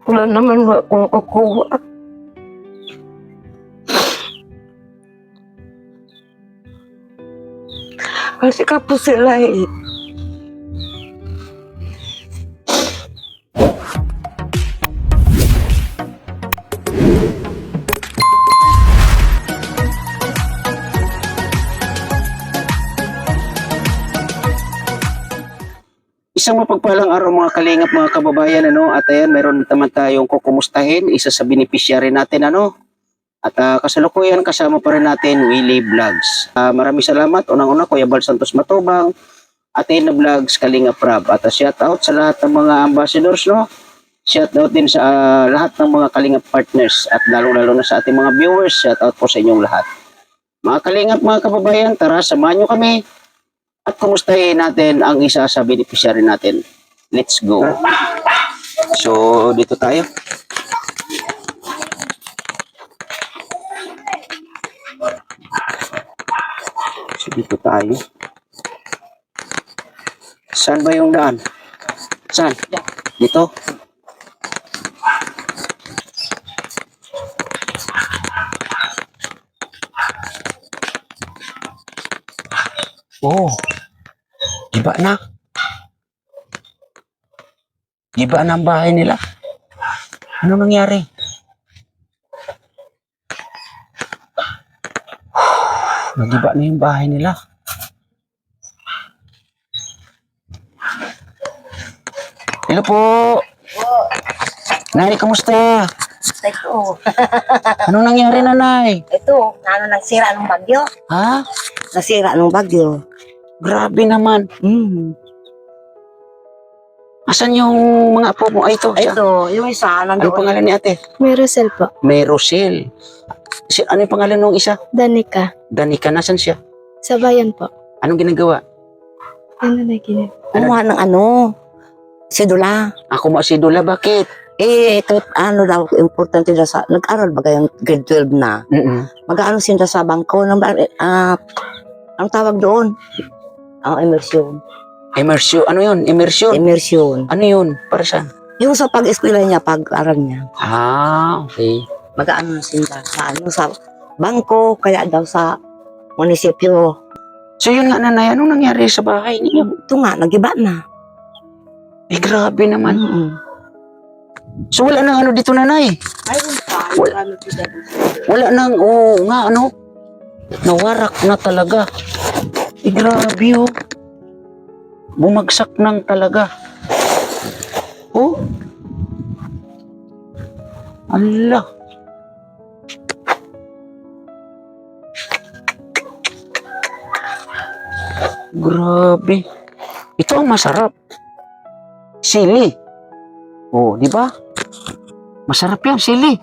Wala naman akong kukuha. Kasi kapos sila eh. Isang mapagpalang araw mga kalingap, mga kababayan, at ayan, meron naman tayong kukumustahin, isa sa beneficiary natin, at kasalukuyan kasama pa rin natin Willie Vlogs. Maraming salamat, unang-una Kuya Bal Santos Matubang, Athena Vlogs, Kalingap Rab, at shout out sa lahat ng mga ambassadors, shout out din sa lahat ng mga Kalingap partners, at lalo-lalo na sa ating mga viewers, shout out po sa inyong lahat. Mga kalingap, mga kababayan, tara, samahan nyo kami at kumustahin natin ang isa sa beneficiary natin. Let's go. So, dito tayo. So, dito tayo. Saan ba yung daan? Saan? Dito? Oh. Giba na. Giba na ang bahay nila. Ano nangyari? Nagiba na yung bahay nila. Hello po. Nay, kamusta? Ito, Anong nangyari, nanay? nagsira ng bagyo. Ha? Nasira ng bagyo. Grabe naman. Asan yung mga apo mo? Ay, ito. Siya. Ito, yung isa, Ano nandoon. pangalan ni ate? Maricel po. May Rosel. Ano yung pangalan ng isa? Danica. Danica, nasan siya? Sa bayan po. Anong ginagawa? Ano na gina? Kumuha ng sidula. Ako mo si Dula, bakit? Ito, daw, importante daw sa, nag-aral ba kayong grade 12 na? Mag-aano sila sa bangko, ang tawag doon? Immersion. Immersion. Ano yun? Immersion? Immersion. Ano yun? Para saan? Yung sa pag-eskwela niya, pag-aral niya. Okay. Mag-aano sila sa bangko, kaya daw sa munisipyo. So yun nga, nanay, anong nangyari sa bahay niyo? Ito nga, nagiba na. Eh, grabe naman. Mm-mm. So wala nang ano dito, nanay? Ayun pa, Wala nang, nga, nawarak na talaga. Eh, grabe, Bumagsak nang talaga. Oh. Allah. Grabe. Ito ang masarap. Sili. Oh, di ba? Masarap yan, sili.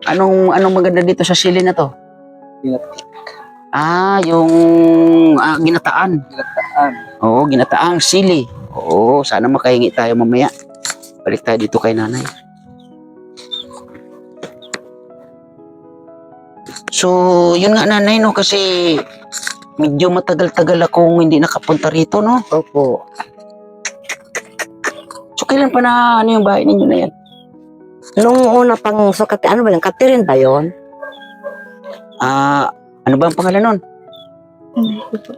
Anong maganda dito sa sili na to? Yung ginataan. Oo, ginataang sili. Oo, sana makahingi tayo mamaya. Balik tayo dito kay nanay. So, yun nga nanay, kasi medyo matagal-tagal akong hindi nakapunta rito, Opo. So, kailan pa na yung bahay ninyo na yan? Nung una pang sukat, ano ba yan? Catherine ba yun? Ano ba ang pangalan nun? Hindi ko po.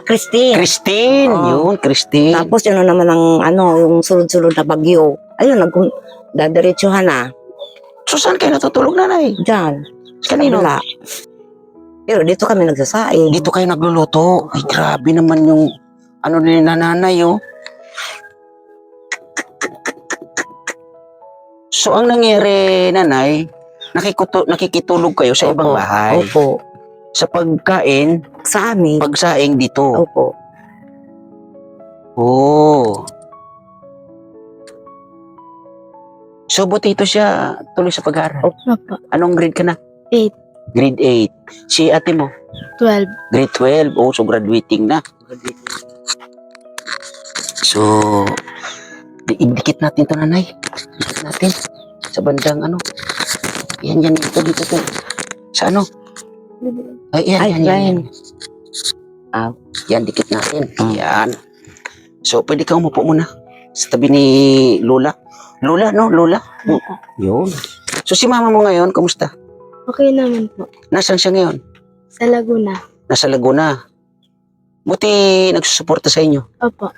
Christine. Christine! Oo. Yun, Christine. Tapos yun na naman ang yung sunod-sunod na bagyo. Ayun, dadiretsuhan na. So, saan kayo natutulog, nanay? Diyan. Kanino? Wala. Pero dito kami nagsasaing. Dito kayo nagluluto. Ay, grabe naman yung ni nanay, So, ang nangyari, nanay, nakikitulog kayo sa ibang bahay. Opo. Sa pagkain, Sa amin. pagsaing dito. Opo. Oh. So, buti ito siya tuloy sa pag-aaral. Opo. Anong grade ka na? 8. Grade 8. Si ate mo? 12. Grade 12. Oh, so graduating na. So, idikit natin ito, nanay. Idikit natin. Sa bandang Yan, dito. Sa Ay, yan. Yan, dikit natin. Yan. So, pwede ka umupo muna. Sa tabi ni Lola. Lola, no? Lola? Yun. So si mama mo ngayon, kumusta? Okay naman po. Nasaan siya ngayon? Sa Laguna. Nasa Laguna. Buti nagsusuporta sa inyo. Opo.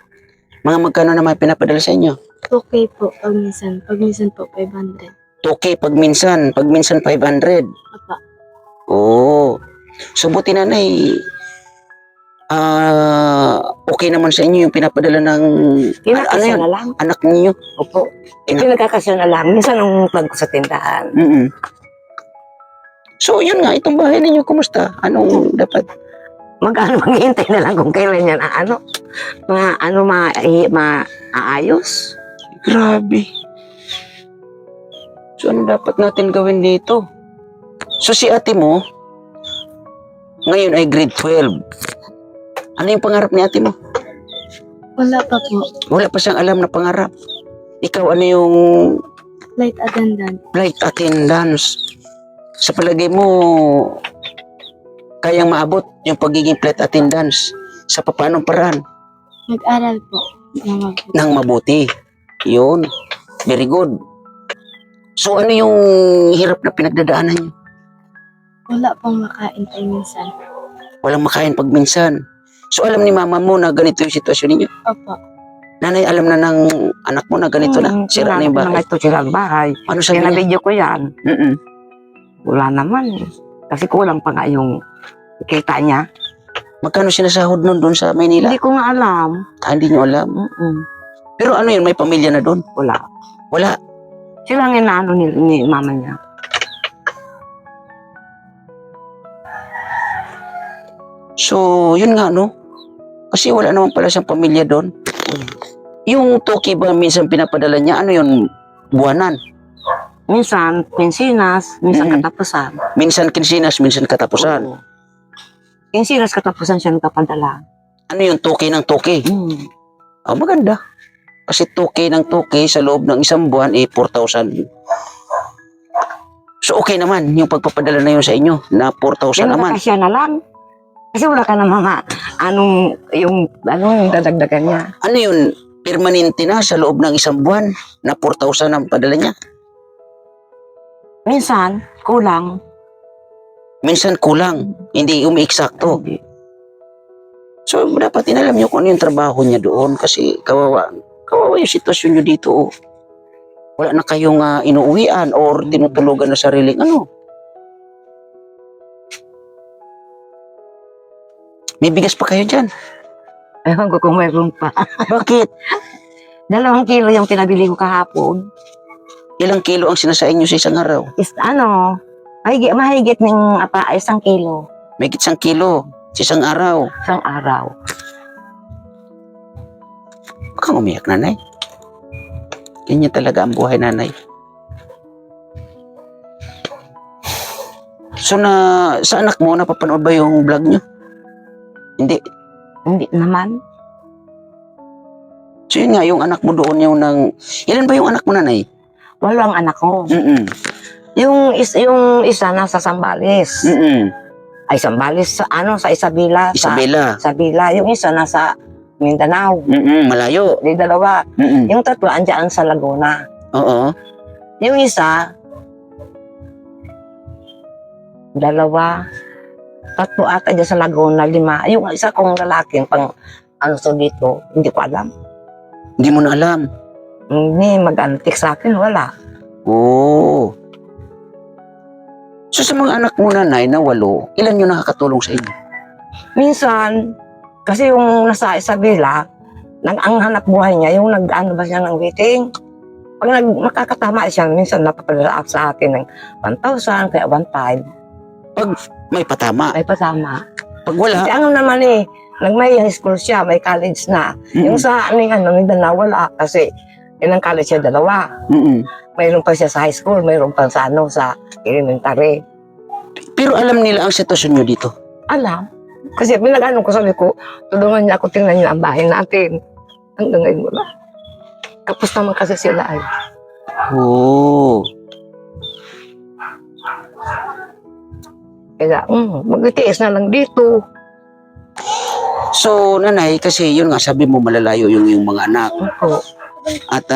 Mga magkano naman pinapadala sa inyo? Okay po pag minsan. Pag minsan po 500. Okay, pag minsan 500. Opo. Oo. So buti nanay, okay naman sa inyo yung pinapadala ng ano Kinakasya yun? na lang. Anak niyo. Opo. Pinagkakasya na lang. Minsan ang plug ko sa tindahan. Mm-mm. So yun nga, itong bahay ninyo, kumusta? Anong dapat? Magkano maghihintay na lang kung kailan yan maayos. Grabe. So ano dapat natin gawin dito? So si ate mo, ngayon ay grade 12. Ano yung pangarap ni ate mo? Wala pa po. Wala pa siyang alam na pangarap. Ikaw, ano yung Flight attendant. flight attendance? Sa palagay mo, kayang maabot yung pagiging flight attendance sa papanong paraan Mag-aral po. Mga po. ng mabuti. Yun. Very good. So ano yung hirap na pinagdadaanan niyo? Wala pong makain tayo minsan. Walang makain pag minsan. So alam ni mama mo na ganito yung sitwasyon ninyo? Opo. Nanay, alam na ng anak mo na ganito na? Sira na yung bahay. Ito sira ang bahay. Ano sabi niya? Pinabidyo ko yan. Mm-mm. Wala naman. Kasi kulang pa nga yung kita niya. Magkano sinasahod nun doon sa Maynila? Hindi ko nga alam. Hindi nyo alam. Pero ano yun, may pamilya na doon? Wala. Wala. Sila ang inaano ni mama niya. So, yun nga, no? Kasi wala naman pala siyang pamilya doon. Yung toki ba minsan pinapadala niya, ano yun, buwanan? Minsan, pensinas, minsan Mm-mm. katapusan. Minsan kinsinas, minsan katapusan. Oo. Pensinas katapusan siya nagpapadala. Ano yung toki ng toki? Oh, maganda. Kasi toki ng toki sa loob ng isang buwan, 4,000. So, okay naman yung pagpapadala na yun sa inyo, na 4,000 Yan naman. nakasya na lang. Kasi wala ka na mga, yung dadagdagan niya. Ano yun, permanente na sa loob ng isang buwan, na 4,000 ang padala niya? Minsan, kulang. Minsan kulang, hindi umiiksakto. Hindi. So, dapat inalam nyo kung ano yung trabaho niya doon kasi kawawa yung sitwasyon nyo dito. Oh. Wala na kayong inuuwian or tinutulugan na sariling ano. May bigas pa kayo dyan. Ewan ko kung mayroon pa. Bakit? 2 kilo yung pinabili ko kahapon. Ilang kilo ang sinasain nyo sa isang araw? Mahigit ng 1 kilo. May 1 kilo sa isang araw. Isang araw. Huwag kang umiyak, nanay. Ganyan talaga ang buhay, nanay. So, sa anak mo, napapanood ba yung vlog nyo? Hindi. Hindi naman. So, yun nga, yung anak mo doon yung ilan ba yung anak mo, nanay? 8 ang anak ko. Mm-mm. Yung isa nasa Sambales. Mm-mm. Ay, Sambales sa Isabela. Isabela. Sa Isabela. Yung isa nasa Mindanao. Mm-mm. Malayo. Di 2. Mm-mm. Yung 3 andyan sa Laguna. Oo. Yung isa 2. 3 ata dyan sa Laguna, 5. Yung isa kong lalaking pang dito, hindi ko alam. Hindi mo na alam. Hindi mag-antik sa akin, wala. Oo. So, sa mga anak mo, nanay, na 8, ilan yung nakakatulong sa inyo? Minsan, kasi yung nasa Isabela, ang hanap buhay niya, yung nag-ano ba siya ng waiting. Pag makakatama siya, minsan napapadala sa akin ng 1,000, kaya 1,500. Pag may patama. Ay pasama. Pag wala, Kasi naman nag-may high school siya, may college na. Yung sa Mindanao, wala. Kasi yun ang college siya 2. mm Mayroon pa siya sa high school, mayroon pa sa sa elementary. pero alam nila ang sitwasyon nyo dito. Alam. Kasi pinag-ano ko, sabi ko, tulungan niya ako, tingnan niya ang bahay natin. Hanggang ngayon wala. Tapos naman kasi sila ay. Oo. Kaya, mag-itiis na lang dito. So, nanay, kasi yun nga, sabi mo malalayo yung mga anak. Ako. At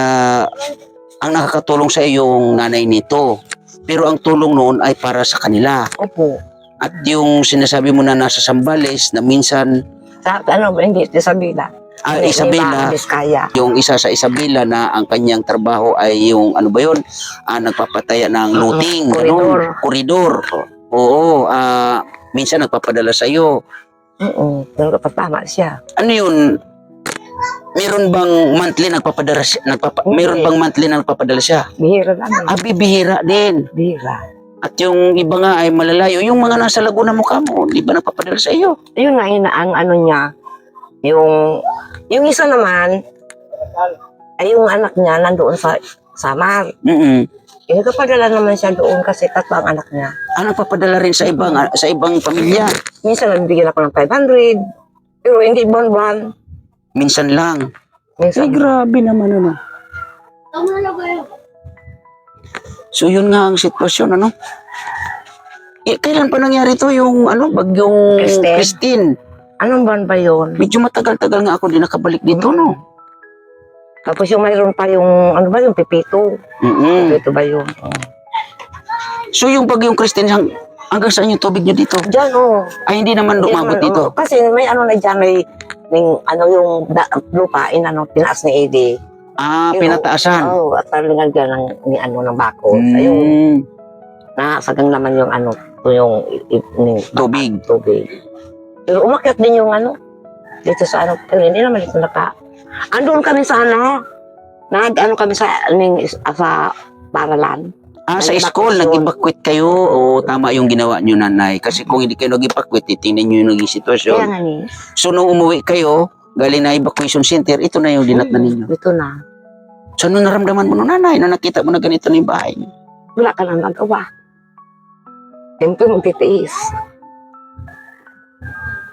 ang nakakatulong sa iyo yung nanay nito. Pero ang tulong noon ay para sa kanila. Opo. At yung sinasabi mo na nasa Sambales na minsan Sa ano, hindi sa Sabila. Isabela, Biskaya. yung isa sa Isabela na ang kanyang trabaho ay yung ano ba yun? Nagpapataya ng looting, ganun, koridor. Oo, minsan nagpapadala sa iyo. Oo, nagpapatama siya. Ano yun? Meron bang monthly nagpapadala siya? Meron bang monthly na nagpapadala siya? Bihira lang. Bibihira din. Bihira. At yung iba nga ay malalayo. Yung mga nasa Laguna mo kamo, di ba nagpapadala sa iyo? Yun nga, ang ano niya, yung isa naman, ay yung anak niya nandoon sa Samar. Yung kapadala naman siya doon kasi tatlo ang anak niya. Nagpapadala rin sa ibang pamilya. Minsan nagbigyan ako ng 500, pero hindi buwan-buwan. Minsan lang. Minsan. Grabe naman ano. So yun nga ang sitwasyon ano. Kailan pa nangyari to yung bagyong Christine? Anong buwan ba yun? Medyo matagal-tagal nga ako din nakabalik dito no. Tapos yung mayroon pa yung, ano ba yung Pipito? Pipito ba yun? So yung bagyong Christine, hanggang saan yung tubig nyo dito? Diyan Ay hindi naman lumabot dito. Kasi may ano na dyan, may yung lupain, tinaas ni Eddie. Pinataasan. Oo, at talingan dyan ng bako. Yung nasagang naman yung yung Tubig. Pero umakyat din yung dito sa pero hindi naman dito andun kami sa kami sa paralan. Sa school, nag-evacuate kayo o tama yung ginawa nyo nanay? Kasi kung hindi kayo nag-evacuate, tingnan nyo yung naging sitwasyon. Kaya nga ni. So nung umuwi kayo, galing na evacuation center, ito na yung dinatnan ninyo. Ito na. So ano naramdaman mo nung nanay, nung nakita mo na ganito na yung bahay? Wala ka nang magawa. Siyempre magtitiis.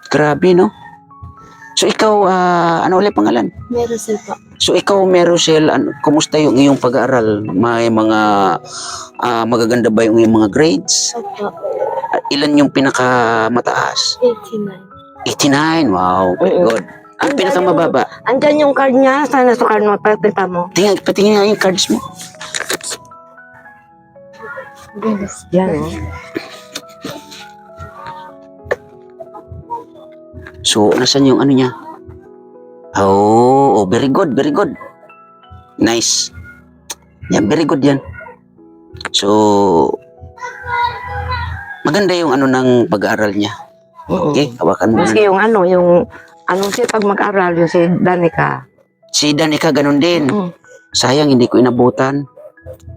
Grabe, no? So ikaw, ano ulit pangalan? Merosel po. So ikaw, Merosel, kumusta yung iyong pag-aaral? May mga magaganda ba yung iyong mga grades? Opo. Ilan yung pinakamataas? 89. 89, wow, very good. Ang pinakamababa? Andyan yung card niya. Sana sa card mo, pagpinta mo. Patingin nga yung cards mo. Yan, So, nasan yung ano niya? Oh, very good, very good. Nice. Yan, very good yan. So, maganda yung ng pag-aaral niya. Okay, hawakan mo. Maski yung siya pag mag-aral, yung si Danica. Si Danica, ganun din. Sayang, hindi ko inabutan.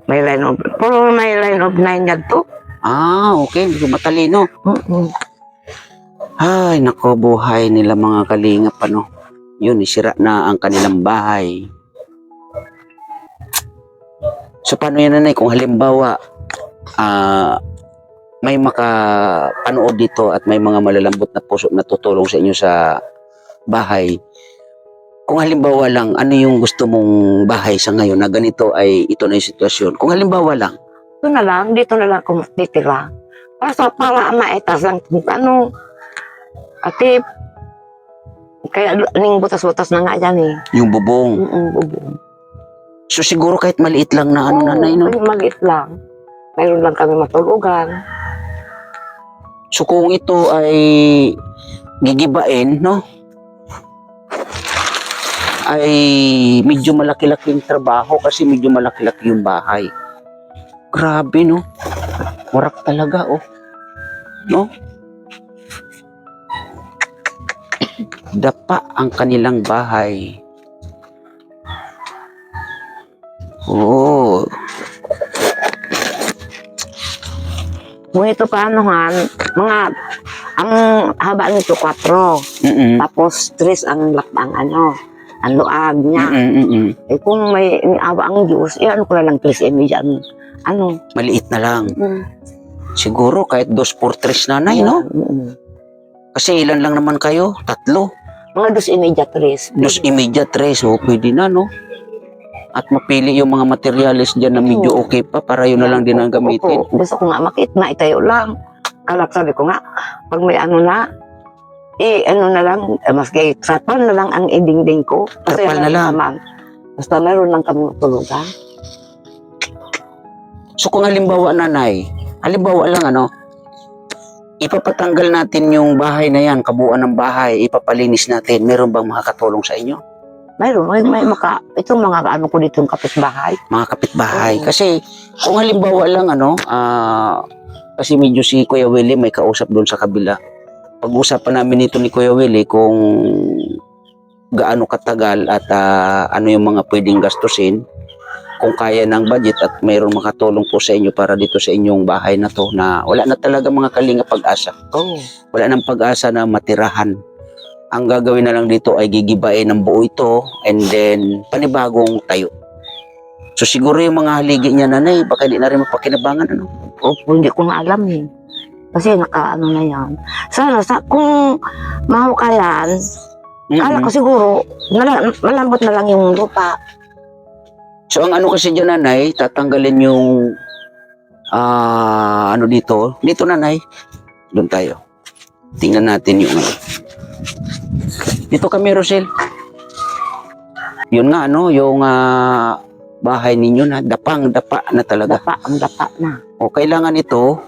May line of 9 yan to. Okay, medyo matalino. Ay, nako, buhay nila mga kalingap, Yun, isira na ang kanilang bahay. So, paano yan, nanay? Kung halimbawa, may makapanood dito at may mga malalambot na puso na tutulong sa inyo sa bahay. Kung halimbawa lang, ano yung gusto mong bahay sa ngayon na ganito ay ito na yung sitwasyon? Kung halimbawa lang. Dito na lang ako titira. Para maitas lang Ati, kaya ning butas-butas na nga dyan Yung bubong. Bubong. So siguro kahit maliit lang na nanay, no? Maliit lang. Mayroon lang kami matulugan. So kung ito ay gigibain, no? Ay medyo malaki-laking trabaho kasi medyo malaki-laki yung bahay. Grabe, no? Warak talaga, no? Dapa ang kanilang bahay. Kung ito paanohan, ang haba nito 4. Tapos 3 ang luag niya. Kung may awa ang Diyos, ano ko na lang 3 dyan. Maliit na lang. Siguro kahit 2 por 3 nanay, no? Kasi ilan lang naman kayo? 3. Mga 2 2 3, so pwede na, no? At mapili yung mga materyales dyan na medyo okay pa para yun na lang din ang gamitin. Gusto ko nga makit na itayo lang. Kalak sabi ko nga, pag may na lang, maski trapal na lang ang idingding ko. Trapal na lang? Basta meron lang kami matulugan. So kung halimbawa nanay, halimbawa lang ipapatanggal natin yung bahay na yan, kabuuan ng bahay, ipapalinis natin, meron bang makakatulong sa inyo? Mayroon, may itong mga ano ko dito yung kapitbahay. Mga kapitbahay. Oo. Kasi kung halimbawa lang kasi medyo si Kuya Willie may kausap doon sa kabila. Pag-usapan namin ito ni Kuya Willie kung gaano katagal at ano yung mga pwedeng gastusin, kung kaya ng budget at mayroong makatulong po sa inyo para dito sa inyong bahay na to na wala na talaga mga kalinga pag-asa. Oo. Wala nang pag-asa na matirahan. Ang gagawin na lang dito ay gigibain ng buo ito and then panibagong tayo. So siguro yung mga haligi niya nanay, baka di na rin mapakinabangan Opo, hindi ko na alam eh. Kasi nakaano na yan. Sana, kung mahukayan, kala ko siguro, malambot na lang yung lupa. So ang ano kasi dyan nanay, tatanggalin yung dito nanay, doon tayo. Tingnan natin yung dito kami Rosel. Yun nga yung bahay ninyo na dapa na talaga. Ang dapa na. O kailangan ito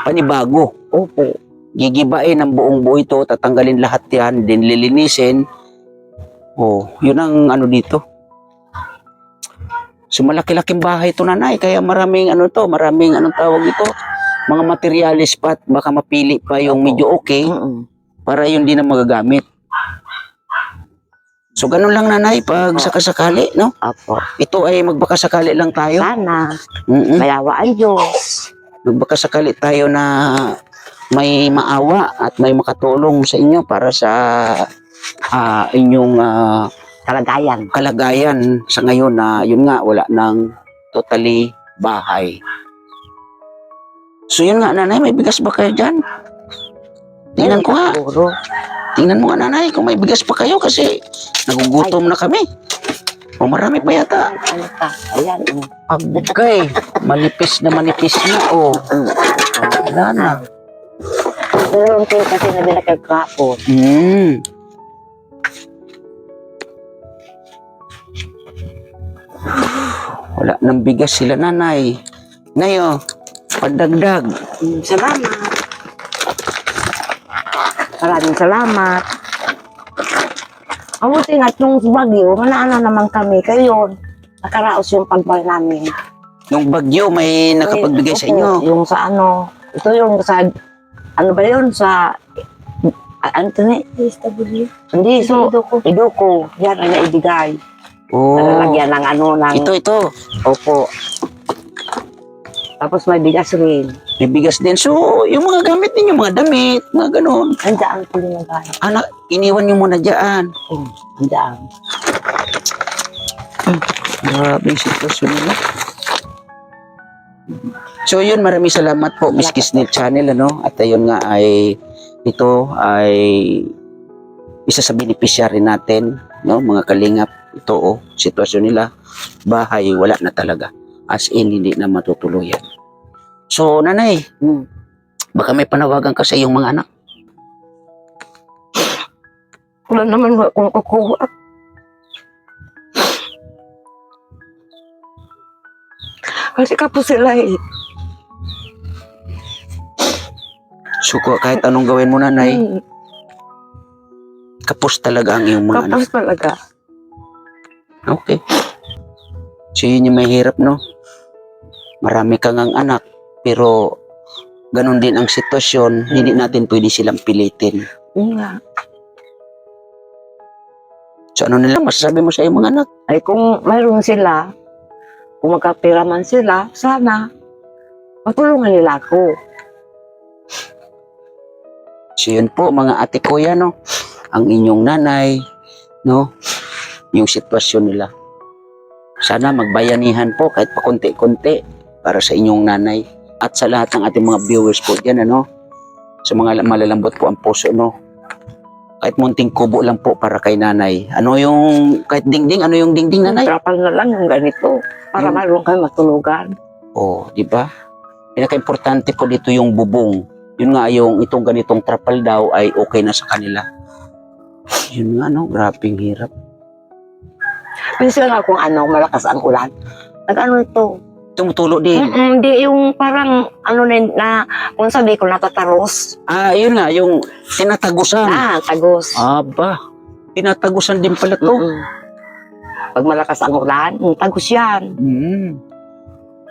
panibago. Opo. Gigibain ang buong buo ito, tatanggalin lahat yan, din lilinisin. Yun ang dito. So malaki-laking bahay ito nanay, kaya maraming maraming tawag ito, mga materialis pa at baka mapili pa yung medyo okay para yun din na magagamit. So ganun lang nanay pag sakasakali, no? Opo. Ito ay magbakasakali lang tayo. Sana, mayawa ang Diyos. Magbakasakali tayo na may maawa at may makatulong sa inyo para sa inyong kalagayan sa ngayon na yun nga wala nang totally bahay. So yun nga nanay, may bigas ba kayo dyan? Tingnan ko nga. Siguro. Tingnan mo nga nanay kung may bigas pa kayo kasi nagugutom na kami. Marami pa yata. Ano ka? Ayan. Okay. Manipis na. Wala na. Pero yung kasi na binakagkapon. Wala nang bigas sila nanay. Nayo, pandagdag. Salamat. Maraming salamat. Abuti nga nung bagyo, manaana naman kami. Kayo, nakaraos yung pagbay namin. Nung bagyo, may nakapagbigay sa inyo. Yung sa ito yung sa, ano ba yun, sa, ano ito na? SW. Hindi, so, Iduko. Yan ang naibigay. Nalalagyan ng ng... Ito. Opo. Tapos may bigas rin. May bigas din. So, yung mga gamit ninyo, mga damit, mga ganun. Handaan ko yung mga Anak, iniwan nyo muna dyan. handaan. Grabe yung sitwasyon nila. So yun, maraming salamat po Miss Kisnil Channel at ayun nga ito ay isa sa beneficiary natin, mga kalingap. Ito sitwasyon nila, bahay wala na talaga, as in hindi na matutuluyan. So nanay, baka may panawagan ka sa iyong mga anak. Wala naman akong kukuha. Kasi kapos sila eh. So kahit anong gawin mo nanay, kapos talaga ang iyong mga anak. Kapos talaga. Okay. So yun yung mahirap, no? Marami kang ang anak, pero ganun din ang sitwasyon, hindi natin pwede silang pilitin. Nga. So ano nila masasabi mo sa iyong mga anak? Ay kung mayroon sila, kung magkapira man sila, sana matulungan nila ako. So yun po mga ate kuya, no? Ang inyong nanay, no? Yung sitwasyon nila. Sana magbayanihan po kahit pa konti-konti para sa inyong nanay at sa lahat ng ating mga viewers po dyan, sa mga malalambot po ang puso, no? Kahit munting kubo lang po para kay nanay. Ano yung, kahit dingding, ano yung dingding nanay? Trapal na lang yung ganito para mayroon kayo matulugan. Di ba? Pinaka-importante po dito yung bubong. Yun nga, yung itong ganitong trapal daw ay okay na sa kanila. Yun nga, no? Grabing hirap. Minsan nga kung ano, malakas ang ulan. Nag-ano ito? Tumutulo din. Hindi yung parang ano na kung sabi ko natataros. Yun nga, yung tinatagusan. Tagos. Aba, tinatagusan din pala to. Mm-mm. Pag malakas ang ulan, tagos yan.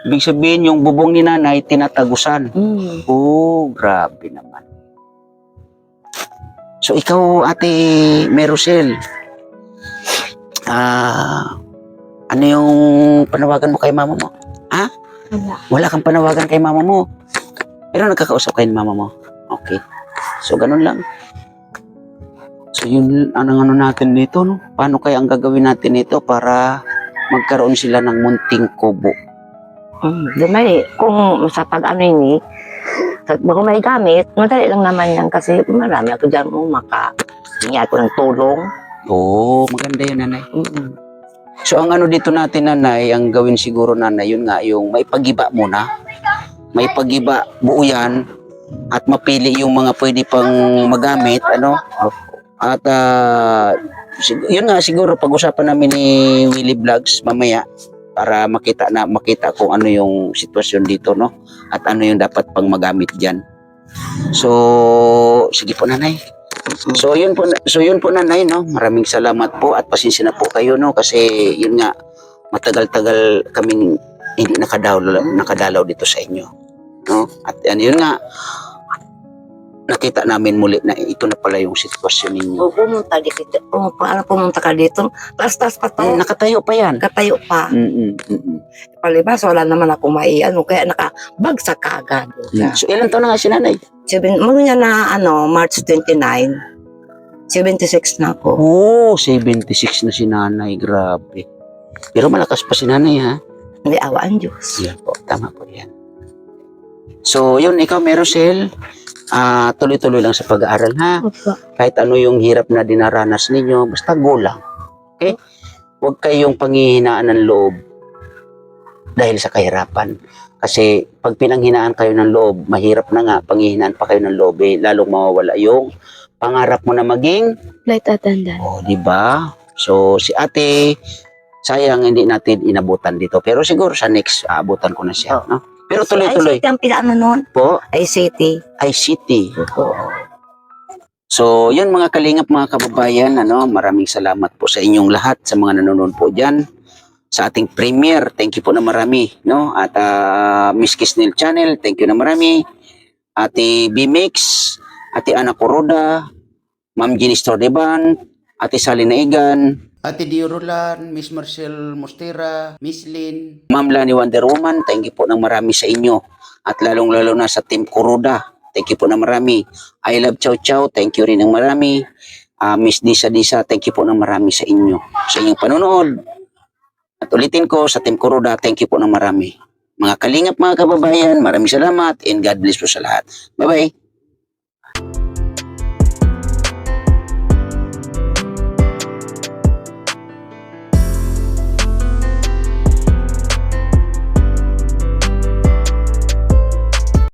Ibig sabihin, yung bubong ni nanay, tinatagusan. Oh, grabe naman. So, ikaw, Ate Merosel, ano yung panawagan mo kay mama mo? Wala. Wala kang panawagan kay mama mo. Pero nagkakausap kayo ni mama mo. Okay. So, ganun lang. So, yun ang ano natin dito, no? Paano kaya ang gagawin natin nito para magkaroon sila ng munting kubo? May, kung sa pag-ano yun kung may gamit, madali lang naman yan kasi marami ako dyan makahingi ako ng tulong. Oo, maganda yun, nanay. So, ang ano dito natin, nanay, ang gawin siguro, nanay, yun nga, yung may pagiba muna. May pagiba, buo yan, at mapili yung mga pwede pang magamit, ano? At, yun nga, siguro, pag-usapan namin ni Willie Vlogs mamaya para makita kung ano yung sitwasyon dito, no? At ano yung dapat pang magamit dyan. So, sige po, nanay. So yun po nanay, no. Maraming salamat po at pasensya na po kayo, no, kasi yun nga matagal-tagal kaming hindi nakadalaw dito sa inyo, no. At yun nga nakita namin muli na ito na pala yung sitwasyon ninyo. Pumunta ka dito. Taas-taas pa to. Nakatayo pa yan. Nakatayo pa. Palibas, wala naman ako maiano. Kaya nakabagsak ka agad. So ilan taon na nga si nanay? Mga na March 29. 76 na ako. Oh, 76 na si nanay. Grabe. Pero malakas pa si nanay, ha? Hindi awa ang Diyos. Yan po. Tama po yan. So, yun, ikaw, Merosel, tuloy-tuloy lang sa pag-aaral, ha? Opo. Kahit ano yung hirap na dinaranas ninyo, basta go lang. Okay? Huwag kayong panghihinaan ng loob dahil sa kahirapan. Kasi pag pinanghinaan kayo ng loob, mahirap na nga, panghihinaan pa kayo ng loob, lalong mawawala yung pangarap mo na maging, Flight attendant. di ba? So, si ate, sayang hindi natin inabutan dito. Pero siguro sa next, aabutan ko na siya, no? Pero tuloy-tuloy. ICT ang pinaano nun? Po, ICT. ICT. So, yun mga kalingap, mga kababayan, maraming salamat po sa inyong lahat, sa mga nanonood po dyan, sa ating premiere. Thank you po na marami, no? At Miss Kisnel Channel, thank you na marami. Ate B-Mix, Ate Ana Coroda, Ma'am Jenny Stordeban, Ate Sally Naigan, Ate Dio Roland, Miss Marcel Mostera, Miss Lynn, Ma'am Lani Wonder Woman, thank you po ng marami sa inyo. At lalong-lalo na sa Team Kuroda, thank you po ng marami. I Love Chow Chow, thank you rin ng marami. Miss Disa Disa, thank you po ng marami sa inyo, sa inyong panonood. At ulitin ko, sa Team Kuroda, thank you po ng marami. Mga kalingap, mga kababayan, maraming salamat and God bless po sa lahat. Bye-bye.